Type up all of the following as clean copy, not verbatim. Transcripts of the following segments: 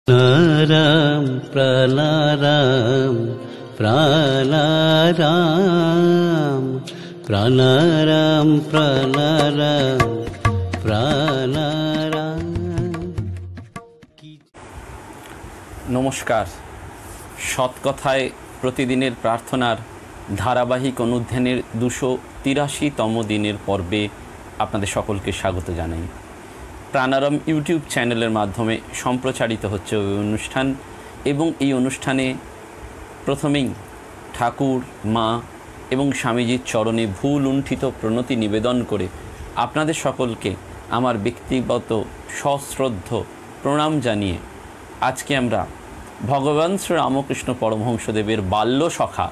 प्राणाराम प्राणाराम प्राणाराम प्राणाराम प्राणाराम प्राणाराम। নমস্কার। সৎকথায় প্রতিদিনের প্রার্থনার ধারাবাহিক অনুধ্যানের 283তম দিনের পর্বে আপনাদের সকলকে স্বাগত জানাই। প্রাণারাম ইউটিউব চ্যানেলের মাধ্যমে সম্প্রচারিত হচ্ছে ওই অনুষ্ঠান এবং এই অনুষ্ঠানে প্রথমেই ঠাকুর, মা এবং স্বামীজির চরণে ভুল লুণ্ঠিত প্রণতি নিবেদন করে আপনাদের সকলকে আমার ব্যক্তিগত সশ্রদ্ধ প্রণাম জানিয়ে আজকে আমরা ভগবান শ্রী রামকৃষ্ণ পরমহংসদেবের বাল্য সখা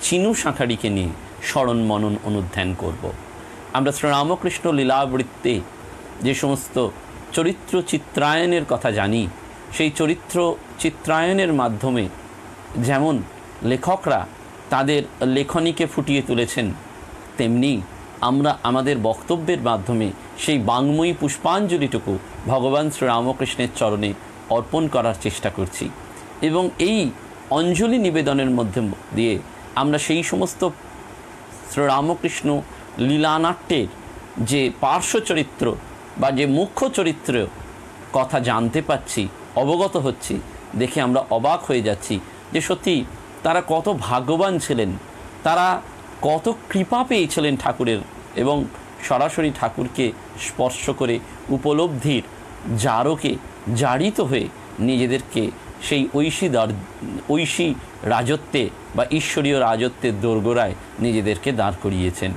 চিনু শাঁখারিকে নিয়ে স্মরণ মনন অনুধ্যান করব। আমরা শ্রী রামকৃষ্ণ লীলাবৃত্তে যে সমস্ত চরিত্র চিত্রায়নের কথা জানি, সেই চরিত্র চিত্রায়নের মাধ্যমে যেমন লেখকরা তাদের লেখনীকে ফুটিয়ে তুলেছেন, তেমনি আমরা আমাদের বক্তব্যের মাধ্যমে সেই বাংময়ী পুষ্পাঞ্জলিটুকু ভগবান শ্রীরামকৃষ্ণের চরণে অর্পণ করার চেষ্টা করছি এবং এই অঞ্জলি নিবেদনের মধ্যে দিয়ে আমরা সেই সমস্ত শ্রীরামকৃষ্ণ লীলানাট্যের যে পার্শ্ব চরিত্র বা যে মুখ্য চরিত্র কথা জানতে পাচ্ছি, অবগত হচ্ছি, দেখে আমরা অবাক হয়ে যাচ্ছি যে সত্যি তারা কত ভাগ্যবান ছিলেন, তারা কত কৃপা পেয়েছিলেন ঠাকুরের এবং সরাসরি ঠাকুরকে স্পর্শ করে উপলব্ধির জারকে জারিত হয়ে নিজেদেরকে সেই ঐশী রাজত্বে বা ঈশ্বরীয় রাজত্বের দোরগোড়ায় নিজেদেরকে দাঁড় করিয়েছেন।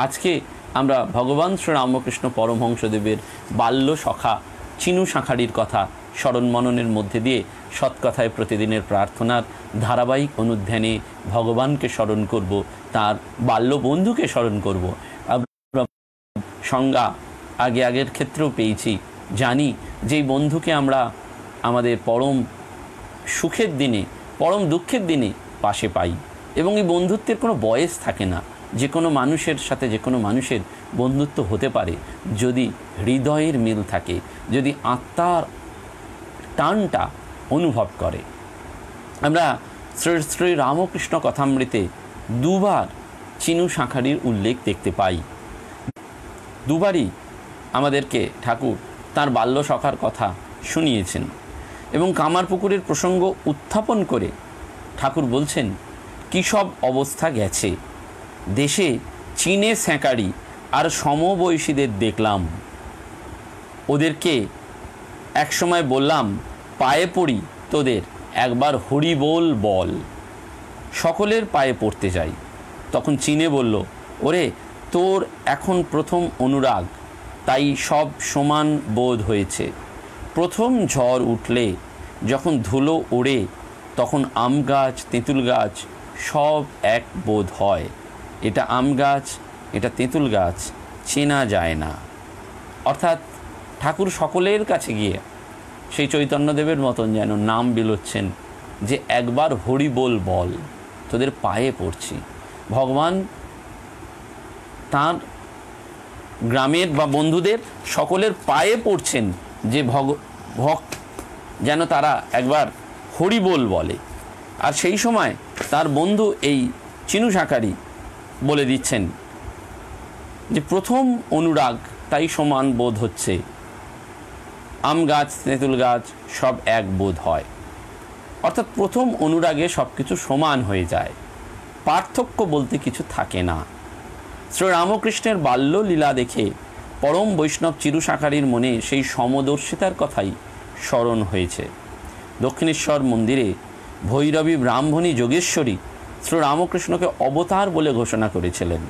আজকে আমরা ভগবান শ্রী রামকৃষ্ণ পরমহংসদেবের বাল্য সখা চিনু শাঁখারির কথা স্মরণ মননের মধ্যে দিয়ে সৎকথায় প্রতিদিনের প্রার্থনার ধারাবাহিক অনুধ্যানে ভগবানকে স্মরণ করব, তার বাল্য বন্ধুকে স্মরণ করব। আমরা সংজ্ঞা আগের ক্ষেত্রেও পেয়েছি, জানি যেই বন্ধুকে আমরা আমাদের পরম সুখের দিনে, পরম দুঃখের দিনে পাশে পাই এবং এই বন্ধুত্বের কোনো বয়স থাকে না। যে কোনো মানুষের সাথে যে কোনো মানুষের বন্ধুত্ব হতে পারে যদি হৃদয়ের মিল থাকে, যদি আত্মার টানটা অনুভব করে। আমরা শ্রী শ্রী রামকৃষ্ণ কথামৃতে দুবার চিনু শাঁখারির উল্লেখ দেখতে পাই। দুবারই আমাদেরকে ঠাকুর তার বাল্য সখার কথা শুনিয়েছেন এবং কামারপুকুরের প্রসঙ্গ উত্থাপন করে ঠাকুর বলছেন, কী সব অবস্থা গেছে দেশে, চীনে স্যাঁকারি আর সমবয়সীদের দেখলাম, ওদেরকে একসময় বললাম পায়ে পড়ি তোদের, একবার হরি বল বল। সকলের পায়ে পড়তে যাই। তখন চীনে বলল, ওরে তোর এখন প্রথম অনুরাগ, তাই সব সমান বোধ হয়েছে। প্রথম ঝড় উঠলে যখন ধুলো ওড়ে তখন আম গাছ তেঁতুল গাছ সব এক বোধ হয়। এটা আম গাছ, এটা তেঁতুল গাছ, চেনা যায় না। অর্থাৎ ঠাকুর সকলের কাছে গিয়ে সেই চৈতন্যদেবের মতন যেন নাম বিলোচ্ছেন যে একবার হরি বল বল, তোদের পায়ে পড়ছি। ভগবান তার গ্রামের বা বন্ধুদের সকলের পায়ে পড়ছেন যে ভক্ত যেন তারা একবার হরি বল বলে। আর সেই সময় তার বন্ধু এই চিনু শাঁখারি বলে দিচ্ছেন যে প্রথম অনুরাগ তাই সমান বোধ হচ্ছে, আম গাছ তেঁতুল গাছ সব এক বোধ হয়। অর্থাৎ প্রথম অনুরাগে সব কিছু সমান হয়ে যায়, পার্থক্য বলতে কিছু থাকে না। শ্রী রামকৃষ্ণের বাল্য লীলা দেখে পরম বৈষ্ণব চিনু শাঁখারির মনে সেই সমদর্শিতার কথাই স্মরণ হয়েছে। দক্ষিণেশ্বর মন্দিরে ভৈরবী ব্রাহ্মণী যোগেশ্বরী শ্রী রামকৃষ্ণকে অবতার বলে ঘোষণা করেছিলেন,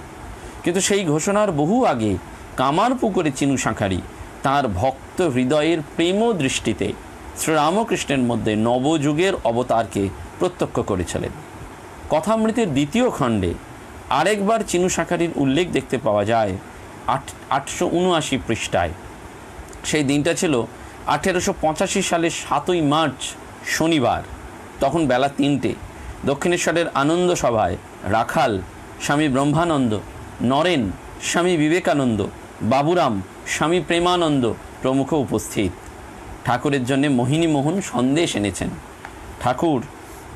কিন্তু সেই ঘোষণার বহু আগে কামারপুকুরে চিনু শাঁখারি তাঁর ভক্ত হৃদয়ের প্রেম দৃষ্টিতে শ্রীরামকৃষ্ণের মধ্যে নবযুগের অবতারকে প্রত্যক্ষ করেছিলেন। কথামৃতের দ্বিতীয় খণ্ডে আরেকবার চিনু শাঁখারির উল্লেখ দেখতে পাওয়া যায় 879 পৃষ্ঠায়। সেই দিনটা ছিল 1885 সালের 7ই মার্চ শনিবার। তখন বেলা 3টে দক্ষিণেশ্বরের আনন্দ সভায় রাখাল স্বামী ব্রহ্মানন্দ, নরেন স্বামী বিবেকানন্দ, বাবুরাম স্বামী প্রেমানন্দ প্রমুখ উপস্থিত। ঠাকুরের জন্য মোহিনীমোহন সন্দেশ এনেছেন। ঠাকুর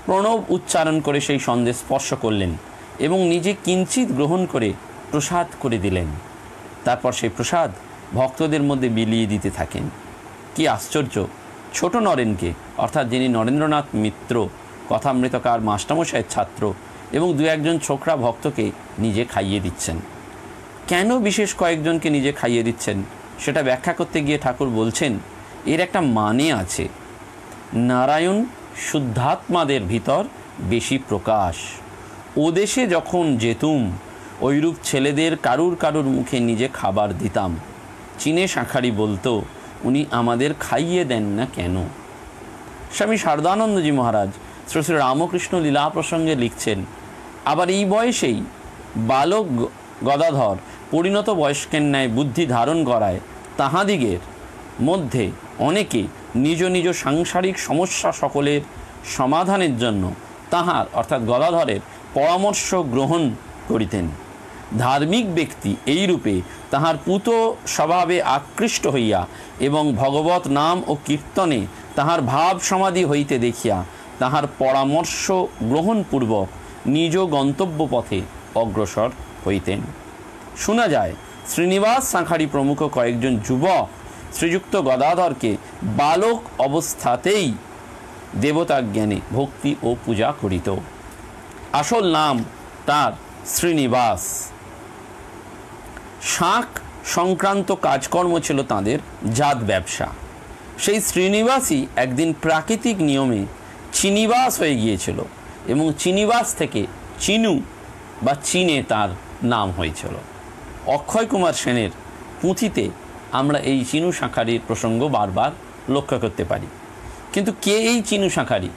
প্রণব উচ্চারণ করে সেই সন্দেশ স্পর্শ করলেন এবং নিজে কিঞ্চিত গ্রহণ করে প্রসাদ করে দিলেন। তারপর সেই প্রসাদ ভক্তদের মধ্যে বিলিয়ে দিতে থাকেন। কি আশ্চর্য! ছোট নরেনকে, অর্থাৎ যিনি নরেন্দ্রনাথ মিত্র কথামৃতকার মাস্টারমশাইয়ের ছাত্র, এবং দু একজন ছোকরা ভক্তকে নিজে খাইয়ে দিচ্ছেন। কেন বিশেষ কয়েকজনকে নিজে খাইয়ে দিচ্ছেন সেটা ব্যাখ্যা করতে গিয়ে ঠাকুর বলছেন, এর একটা মানে আছে। নারায়ণ শুদ্ধাত্মাদের ভিতর বেশি প্রকাশ। ও দেশে যখন যেতুম ওইরূপ ছেলেদের কারুর কারুর মুখে নিজে খাবার দিতাম। চীনে শাঁখারি বলতো, উনি আমাদের খাইয়ে দেন না কেন? স্বামী শারদানন্দজি মহারাজ শ্রী শ্রী রামকৃষ্ণ লীলা প্রসঙ্গে লিখছেন, আবার এই বয়সেই বালক গদাধর পরিণত বয়স্কের ন্যায় বুদ্ধি ধারণ করায় তাহাদিগের মধ্যে অনেকে নিজ নিজ সাংসারিক সমস্যা সকলের সমাধানের জন্য তাহার অর্থাৎ গদাধরের পরামর্শ গ্রহণ করিতেন। ধার্মিক ব্যক্তি এই রূপে তাহার পূত স্বভাবে আকৃষ্ট হইয়া এবং ভগবত নাম ও কীর্তনে তাহার ভাব সমাধি হইতে দেখিয়া তাহার পরামর্শ গ্রহণপূর্বক নিজ গন্তব্য পথে অগ্রসর হইতেন। শোনা যায় শ্রীনিবাস শাঁখারি প্রমুখ কয়েকজন যুবক শ্রীযুক্ত গদাধরকে বালক অবস্থাতেই দেবতা জ্ঞানে ভক্তি ও পূজা করিত। আসল নাম তার শ্রীনিবাস। শাঁখ সংক্রান্ত কাজকর্ম ছিল তাঁদের জাত ব্যবসা। সেই শ্রীনিবাসই একদিন প্রাকৃতিক নিয়মে চিনিবাস হয়ে গিয়েছিল এবং চিনিবাস থেকে চিনু বা চীনে তার নাম হয়েছিল। অক্ষয় কুমার সেনের পুঁথিতে আমরা এই চিনু শাঁখারির প্রসঙ্গ বারবার লক্ষ্য করতে পারি। কিন্তু কে এই চিনু শাঁখারি?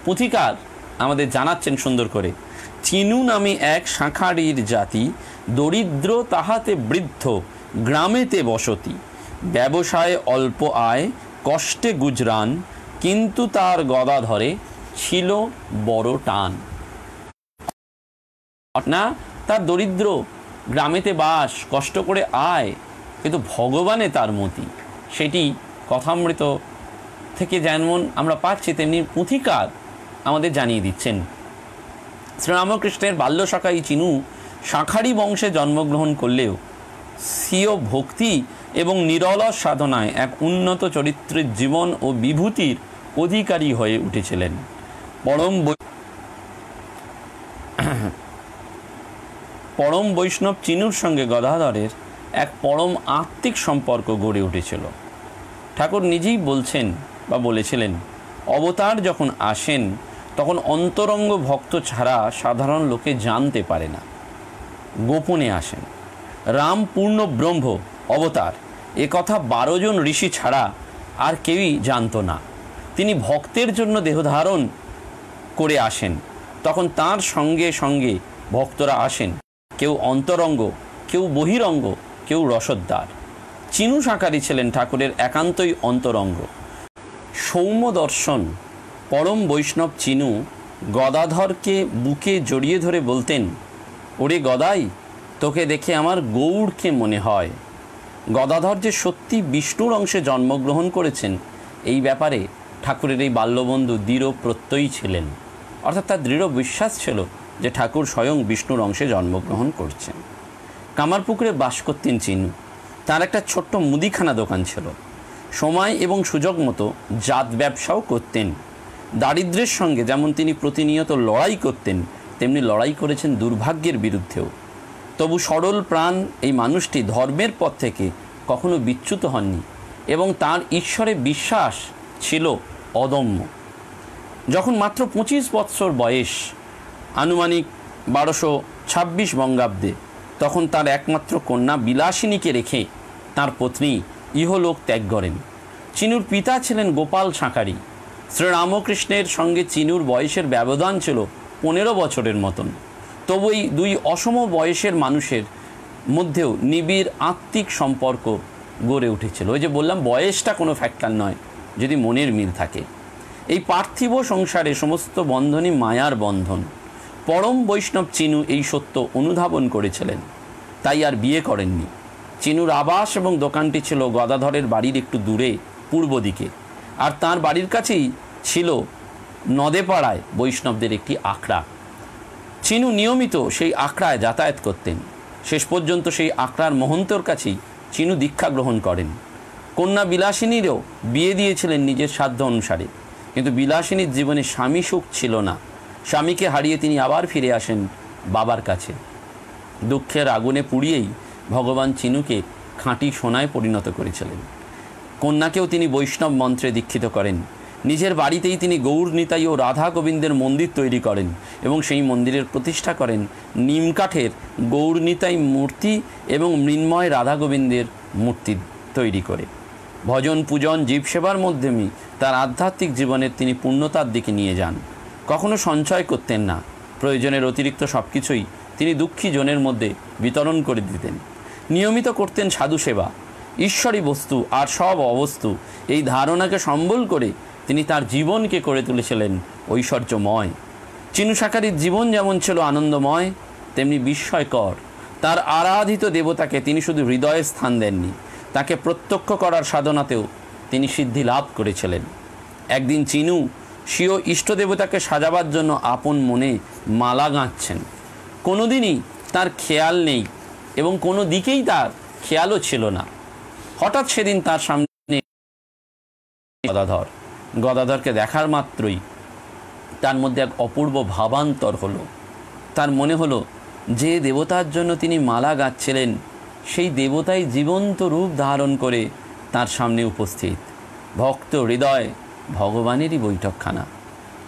পুঁথিকার আমাদের জানাচ্ছেন সুন্দর করে, চিনু নামে এক শাঁখারির জাতি, দরিদ্র তাহাতে বৃদ্ধ, গ্রামেতে বসতি, ব্যবসায় অল্প আয়, কষ্টে গুজরান, কিন্তু তার গদাধরে ছিল বড় টান। না, তার দরিদ্র, গ্রামেতে বাস, কষ্ট করে আয়, কিন্তু ভগবানে তার মতি। সেটি কথামৃত থেকে যেমন আমরা পাচ্ছি তেমনি পুঁথিকার আমাদের জানিয়ে দিচ্ছেন। শ্রীরামকৃষ্ণের বাল্যসখা এই চিনু শাঁখারি বংশে জন্মগ্রহণ করলেও স্বীয় ভক্তি এবং নিরলস সাধনায় এক উন্নত চরিত্রের জীবন ও বিভূতির অধিকারী হয়ে উঠেছিলেন। পরম বৈষ্ণব চিনুর সঙ্গে গদাধরের এক পরম আত্মিক সম্পর্ক গড়ে উঠেছিল। ঠাকুর নিজেই বলছেন বা বলেছিলেন, অবতার যখন আসেন তখন অন্তরঙ্গ ভক্ত ছাড়া সাধারণ লোকে জানতে পারে না, গোপনে আসেন। রাম পূর্ণ ব্রহ্ম অবতার এ কথা 12 জন ঋষি ছাড়া আর কেউই জানত না। তিনি ভক্তের জন্য দেহধারণ করে আসেন, তখন তার সঙ্গে সঙ্গে ভক্তরা আসেন, কেউ অন্তরঙ্গ, কেউ বহিরঙ্গ, কেউ রসদ্বার। চিনু শাঁখারি ছিলেন ঠাকুরের একান্তই অন্তরঙ্গ। সৌম্য দর্শন পরম বৈষ্ণব চিনু গদাধরকে বুকে জড়িয়ে ধরে বলতেন, ওরে গদাই, তোকে দেখে আমার গৌড়কে মনে হয়। গদাধর যে সত্যি বিষ্ণুর অংশে জন্মগ্রহণ করেছেন এই ব্যাপারে ঠাকুরের এই বাল্যবন্ধু দৃঢ় প্রত্যয়ী ছিলেন। অর্থাৎ তার দৃঢ় বিশ্বাস ছিল যে ঠাকুর স্বয়ং বিষ্ণুর অংশে জন্মগ্রহণ করছেন। কামারপুকুরে বাস করতেন চিনু। তার একটা ছোট্ট মুদিখানা দোকান ছিল। সময় এবং সুযোগ মতো জাত ব্যবসাও করতেন। দারিদ্র্যের সঙ্গে যেমন তিনি প্রতিনিয়ত লড়াই করতেন, তেমনি লড়াই করেছেন দুর্ভাগ্যের বিরুদ্ধেও। তবু সরল প্রাণ এই মানুষটি ধর্মের পথ থেকে কখনো বিচ্যুত হননি এবং তার ঈশ্বরে বিশ্বাস ছিল অদম্য। যখন মাত্র 25 বৎসর বয়স, আনুমানিক 1226 বঙ্গাব্দে, তখন তার একমাত্র কন্যা বিলাসিনীকে রেখে তার পত্নী ইহলোক ত্যাগ করেন। চিনুর পিতা ছিলেন গোপাল শাঁখারি। শ্রীরামকৃষ্ণের সঙ্গে চিনুর বয়সের ব্যবধান ছিল 15 বছরের মতন। তবু এই দুই অসম বয়সের মানুষের মধ্যেও নিবিড় আত্মিক সম্পর্ক গড়ে উঠেছিল। ওই যে বললাম, বয়সটা কোনো ফ্যাক্টর নয় যদি মনের মিল থাকে। এই পার্থিব সংসারে সমস্ত বন্ধনই মায়ার বন্ধন। পরম বৈষ্ণব চিনু এই সত্য অনুধাবন করেছিলেন, তাই আর বিয়ে করেননি। চিনুর আবাস এবং দোকানটি ছিল গদাধরের বাড়ির একটু দূরে পূর্ব দিকে। আর তার বাড়ির কাছেই ছিল নদেপাড়ায় বৈষ্ণবদের একটি আখড়া। চিনু নিয়মিত সেই আখড়ায় যাতায়াত করতেন। শেষ পর্যন্ত সেই আখড়ার মহন্তর কাছেই চিনু দীক্ষা গ্রহণ করেন। কন্যা বিলাসিনীরও বিয়ে দিয়েছিলেন নিজের সাধ্য অনুসারে, কিন্তু বিলাসিনীর জীবনে স্বামী সুখ ছিল না। স্বামীকে হারিয়ে তিনি আবার ফিরে আসেন বাবার কাছে। দুঃখের আগুনে পুড়িয়েই ভগবান চিনুকে খাঁটি সোনায় পরিণত করেছিলেন। কন্যাকেও তিনি বৈষ্ণব মন্ত্রে দীক্ষিত করেন। নিজের বাড়িতেই তিনি গৌর নিতাই ও রাধা গোবিন্দের মন্দির তৈরি করেন এবং সেই মন্দিরের প্রতিষ্ঠা করেন নিমকাঠের গৌর নিতাই মূর্তি এবং মৃন্ময় রাধা গোবিন্দের মূর্তি তৈরি করে। ভজন পূজন জীব সেবার মাধ্যমেই তার আধ্যাত্মিক জীবনের তিনি পূর্ণতার দিকে নিয়ে যান। কখনো সঞ্চয় করতেন না, প্রয়োজনের অতিরিক্ত সব কিছুই তিনি দুঃখী জনের মধ্যে বিতরণ করে দিতেন। নিয়মিত করতেন সাধু সেবা। ঈশ্বরী বস্তু আর সব অবস্তু, এই ধারণাকে সম্বল করে তিনি তার জীবনকে করে তুলেছিলেন ঐশ্বর্যময়। চিনু শাকারির জীবন যেমন ছিল আনন্দময়, তেমনি বিস্ময়কর। তার আরাধিত দেবতাকে তিনি শুধু হৃদয়ে স্থান দেননি, তাকে প্রত্যক্ষ করার সাধনাতেও তিনি সিদ্ধি লাভ করেছিলেন। একদিন চিনু স্বীয় ইষ্টদেবতাকে সাজাবার জন্য আপন মনে মালা গাঁথছেন। কোনোদিনই তার খেয়াল নেই এবং কোনো দিকেই তার খেয়ালও ছিল না। হঠাৎ সেদিন তার সামনে গদাধরকে দেখার মাত্রই তার মধ্যে এক অপূর্ব ভাবান্তর হলো। তার মনে হলো যে দেবতার জন্য তিনি মালা গাঁথছিলেন সেই দেবতাই জীবন্ত রূপ ধারণ করে তার সামনে উপস্থিত। ভক্ত হৃদয় ভগবানেরই বৈঠকখানা।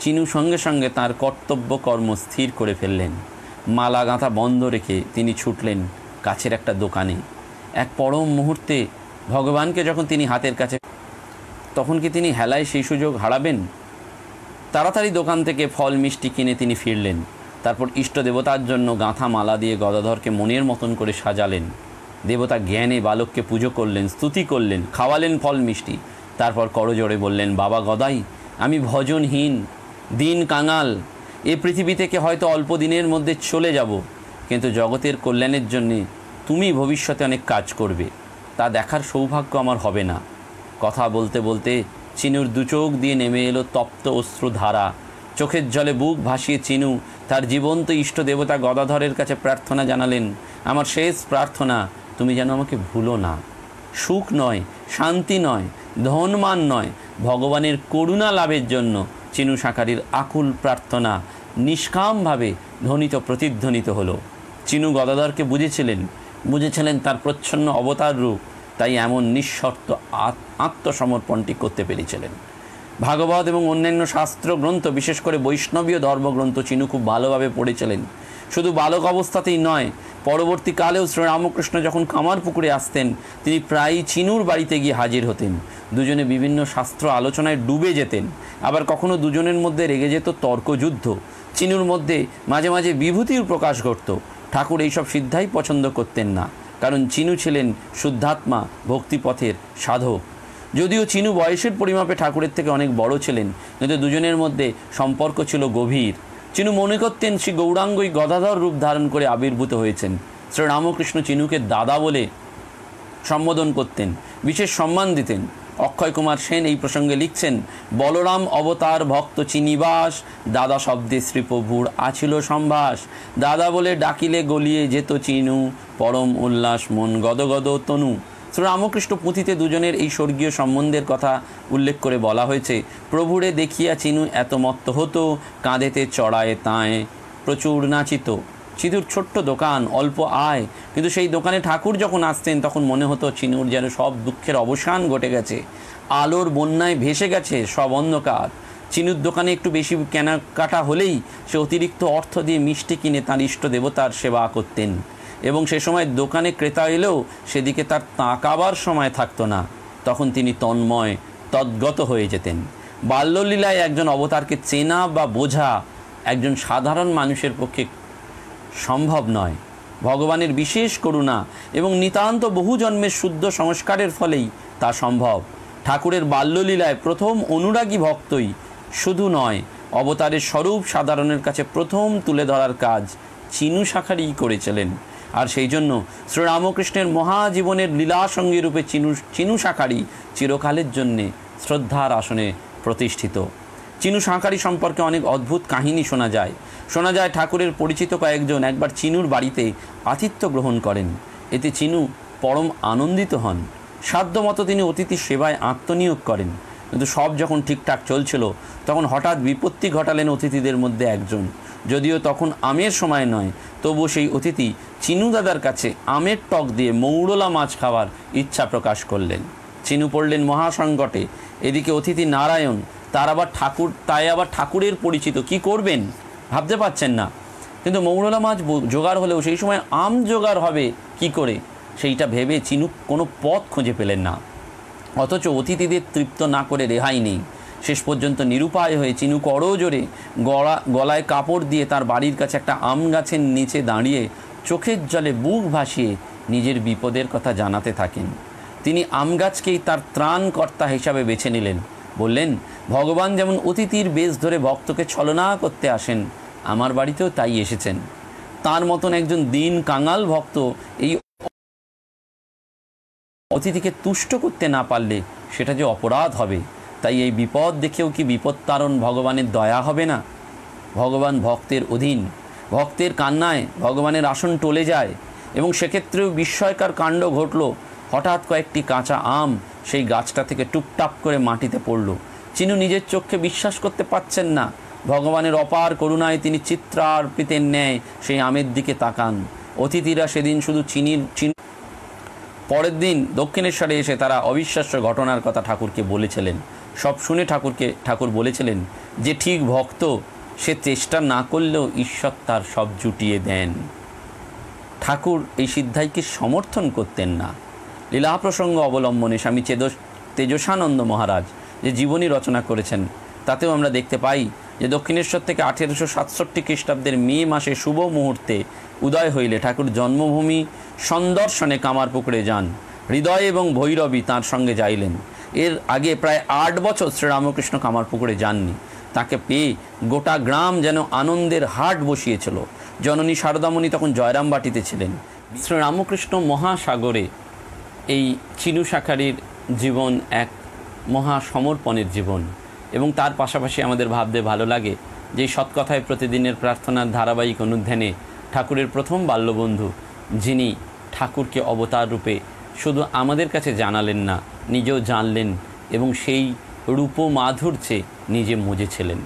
চিনু সঙ্গে সঙ্গে তার কর্তব্য কর্ম স্থির করে ফেললেন। মালা গাঁথা বন্ধ রেখে তিনি ছুটলেন কাছের একটা দোকানে। এক পরম মুহূর্তে ভগবানকে যখন তিনি হাতের কাছে, তখন কি তিনি হেলায় সেই সুযোগ হারাবেন? তাড়াতাড়ি দোকান থেকে ফল মিষ্টি কিনে তিনি ফিরলেন। তারপর ইষ্ট দেবতার জন্য গাঁথা মালা দিয়ে গদাধরকে মনের মতন করে সাজালেন। দেবতা জ্ঞানে বালককে পুজো করলেন, স্তুতি করলেন, খাওয়ালেন ফল মিষ্টি। তারপর করজোড়ে বললেন, বাবা গদাই, আমি ভজনহীন, দিন কাঙাল। এ পৃথিবী থেকে হয়তো অল্প দিনের মধ্যে চলে যাব, কিন্তু জগতের কল্যাণের জন্যে তুমি ভবিষ্যতে অনেক কাজ করবে, তা দেখার সৌভাগ্য আমার হবে না। কথা বলতে বলতে চিনুর দু চোখ দিয়ে নেমে এলো তপ্ত অশ্রুধারা। চোখের জলে বুক ভাসিয়ে চিনু তার জীবন্ত ইষ্ট দেবতা গদাধরের কাছে প্রার্থনা জানালেন, আমার শেষ প্রার্থনা, তুমি যেন আমাকে ভুলো না। সুখ নয়, শান্তি নয়, ধনমান নয়, ভগবানের করুণা লাভের জন্য চিনু শাকারির আকুল প্রার্থনা নিষ্কামভাবে ধ্বনিত প্রতিধ্বনিত হলো। চিনু গদাধরকে বুঝেছিলেন তার প্রচ্ছন্ন অবতার রূপ, তাই এমন নিঃশর্ত আত্মসমর্পণটি করতে পেরেছিলেন। ভাগবত এবং অন্যান্য শাস্ত্র গ্রন্থ, বিশেষ করে বৈষ্ণবীয় ধর্মগ্রন্থ চিনু খুব ভালোভাবে পড়েছিলেন। শুধু বালক অবস্থাতেই নয়, পরবর্তীকালেও শ্রীরামকৃষ্ণ যখন কামারপুকুরে আসতেন তিনি প্রায়ই চিনুর বাড়িতে গিয়ে হাজির হতেন। দুজনে বিভিন্ন শাস্ত্র আলোচনায় ডুবে যেতেন। আবার কখনো দুজনের মধ্যে রেগে যেত তর্কযুদ্ধ। চিনুর মধ্যে মাঝে মাঝে বিভূতির প্রকাশ ঘটত। ঠাকুর এইসব সিদ্ধাই পছন্দ করতেন না, কারণ চিনু ছিলেন শুদ্ধাত্মা, ভক্তিপথের সাধক। যদিও চিনু বয়সের পরিমাপে ঠাকুরের থেকে অনেক বড় ছিলেন, কিন্তু দুজনের মধ্যে সম্পর্ক ছিল গভীর। চিনু মনে করতেন শ্রী গৌরাঙ্গই গদাধর রূপ ধারণ করে আবির্ভূত হয়েছেন। শ্রীরামকৃষ্ণ চিনুকে দাদা বলে সম্বোধন করতেন, বিশেষ সম্মান দিতেন। অক্ষয় কুমার সেন এই প্রসঙ্গে লিখছেন, বলরাম অবতার ভক্ত চিনিবাস, দাদা শব্দে শ্রীপ্রভুর আছিল সম্ভাস। দাদা বলে ডাকিলে গলিয়ে যেত চিনু, পরম উল্লাস মন গদগদ তনু। শ্রীরামকৃষ্ণ পুঁথিতে দুজনের এই স্বর্গীয় সম্বন্ধের কথা উল্লেখ করে বলা হয়েছে, প্রভুরে দেখিয়া চিনু এত মত্ত হতো, কাঁধেতে চড়ায় তাঁয় প্রচুর নাচিত। চিনুর ছোট্ট দোকান, অল্প আয়, কিন্তু সেই দোকানে ঠাকুর যখন আসতেন তখন মনে হতো চিনুর যেন সব দুঃখের অবসান ঘটে গেছে, আলোর বন্যায় ভেসে গেছে সব অন্ধকার। চিনুর দোকানে একটু বেশি কেনাকাটা হলেই সে অতিরিক্ত অর্থ দিয়ে মিষ্টি কিনে তাঁর ইষ্ট দেবতার সেবা করতেন, এবং সে সময় দোকানে ক্রেতা এলেও সেদিকে তার তাকাবার সময় থাকতো না। তখন তিনি তন্ময় তদ্গত হয়ে যেতেন। বাল্যলীলায় একজন অবতারকে চেনা বা বোঝা একজন সাধারণ মানুষের পক্ষে সম্ভব নয়। ভগবানের বিশেষ করুণা এবং নিতান্ত বহু জন্মের শুদ্ধ সংস্কারের ফলেই তা সম্ভব। ঠাকুরের বাল্যলীলায় প্রথম অনুরাগী ভক্তই শুধু নয়, অবতারের স্বরূপ সাধারণের কাছে প্রথম তুলে ধরার কাজ চিনু শাকারিই করেছিলেন। আর সেই জন্য শ্রীরামকৃষ্ণের মহাজীবনের লীলাসঙ্গী রূপে চিনু শাঁখারি চিরকালের জন্যে শ্রদ্ধার আসনে প্রতিষ্ঠিত। চিনু শাঁখারি সম্পর্কে অনেক অদ্ভুত কাহিনী শোনা যায় ঠাকুরের পরিচিত কয়েকজন একবার চিনুর বাড়িতে আতিথ্য গ্রহণ করেন। এতে চিনু পরম আনন্দিত হন। সাধ্যমতো তিনি অতিথি সেবায় আত্মনিয়োগ করেন। কিন্তু সব যখন ঠিকঠাক চলছিল তখন হঠাৎ বিপত্তি ঘটালেন অতিথিদের মধ্যে একজন। যদিও তখন আমের সময় নয়, তবুও সেই অতিথি চিনু দাদার কাছে আমের টক দিয়ে মৌরলা মাছ খাওয়ার ইচ্ছা প্রকাশ করলেন। চিনু পড়লেন মহাসংকটে। এদিকে অতিথি নারায়ণ, তাই আবার ঠাকুরের পরিচিত, কি করবেন ভাবতে পারছেন না। কিন্তু মৌরলা মাছ জোগাড় হলেও সেই সময় আম জোগাড় হবে কি করে, সেইটা ভেবে চিনু কোনো পথ খুঁজে পেলেন না। অথচ অতিথিদের তৃপ্ত না করে রেহাই নেই। শেষ পর্যন্ত নিরুপায় হয়ে চিনু করজোরে গলায় কাপড় দিয়ে তার বাড়ির কাছে একটা আম গাছের নিচে দাঁড়িয়ে চোখের জলে বুক ভাসিয়ে নিজের বিপদের কথা জানাতে থাকেন। তিনি আম গাছকেই তার ত্রাণকর্তা হিসাবে বেছে নিলেন। বললেন, ভগবান যেমন অতিথির বেশ ধরে ভক্তকে ছলনা করতে আসেন, আমার বাড়িতেও তাই এসেছেন। তার মতন একজন দিন কাঙাল ভক্ত এই অতিথিকে তুষ্ট করতে না পারলে সেটা যে অপরাধ হবে। তাই এই বিপদ দেখেও কি বিপত্তারণ ভগবানের দয়া হবে না? ভগবান ভক্তের অধীন। ভক্তের কান্নায় ভগবানের আসন টলে যায়। এবং সেক্ষেত্রেও বিস্ময়কর কাণ্ড ঘটল। হঠাৎ কয়েকটি কাঁচা আম সেই গাছটা থেকে টুপটাপ করে মাটিতে পড়ল। চিনু নিজের চোখে বিশ্বাস করতে পারছেন না। ভগবানের অপার করুণায় তিনি চিত্রার্পিতের ন্যায় সেই আমের দিকে তাকান। অতিথিরা সেদিন শুধু পরের দিন দক্ষিণেশ্বরে এসে তারা অবিশ্বাস্য ঘটনার কথা ঠাকুরকে বলেছিলেন। সব শুনে ঠাকুর বলেছিলেন যে ঠিক ভক্ত সে চেষ্টা না করলেও ঈশ্বর তার সব জুটিয়ে দেন। ঠাকুর এই সিদ্ধাইকে সমর্থন করতেন না। লীলা প্রসঙ্গ অবলম্বনে স্বামী তেজসানন্দ মহারাজ যে জীবনী রচনা করেছেন তাতেও আমরা দেখতে পাই যে দক্ষিণেশ্বর থেকে 1867 খ্রিস্টাব্দের মে মাসে শুভ মুহূর্তে উদয় হইলে ঠাকুর জন্মভূমি সন্দর্শনে কামারপুকুরে যান। হৃদয় এবং ভৈরবী তাঁর সঙ্গে যাইলেন। এর আগে প্রায় 8 বছর শ্রীরামকৃষ্ণ কামারপুকুরে যাননি। তাকে পেয়ে গোটা গ্রাম যেন আনন্দের হাট বসিয়েছিল। জননী শারদামণি তখন জয়রামবাটিতে ছিলেন। শ্রীরামকৃষ্ণ মহাসাগরে এই চিনু শাঁখারির জীবন এক মহাসমর্পণের জীবন। এবং তার পাশাপাশি আমাদের ভাবতে ভালো লাগে যে সৎকথায় প্রতিদিনের প্রার্থনার ধারাবাহিক অনুধ্যানে ঠাকুরের প্রথম বাল্যবন্ধু, যিনি ঠাকুরকে অবতার রূপে শুধু আমাদের কাছে জানালেন না, নিজেও জানলেন এবং সেই রূপ মাধুর্যে নিজে মজেছিলেন।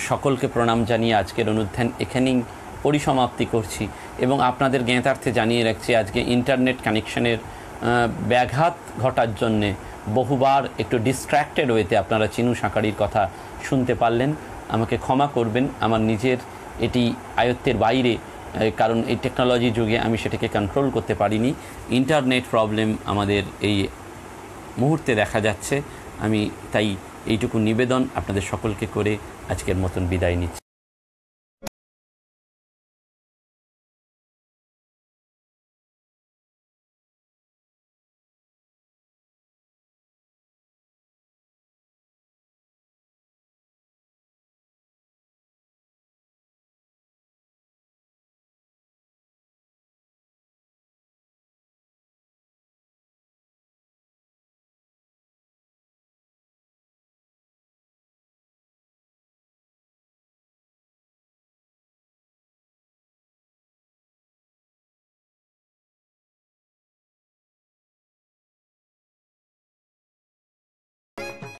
সকলকে প্রণাম জানিয়ে আজকের অনুধ্যান এখানেই পরিসমাপ্তি করছি এবং আপনাদের জ্ঞাতার্থে জানিয়ে রাখছি আজকে ইন্টারনেট কানেকশনের ব্যাঘাত ঘটার জন্যে বহুবার একটু ডিস্ট্র্যাক্টেড ওয়েতে আপনারা চিনু শাঁখারির কথা শুনতে পারলেন। আমাকে ক্ষমা করবেন, আমার নিজের এটি আয়ত্তের বাইরে, কারণ এই টেকনোলজি যুগে আমি সেটাকে কন্ট্রোল করতে পারিনি। ইন্টারনেট প্রবলেম আমাদের এই মুহূর্তে দেখা যাচ্ছে। আমি তাই এইটুকু নিবেদন আপনাদের সকলকে করে আজকের মতন বিদায় নিচ্ছি।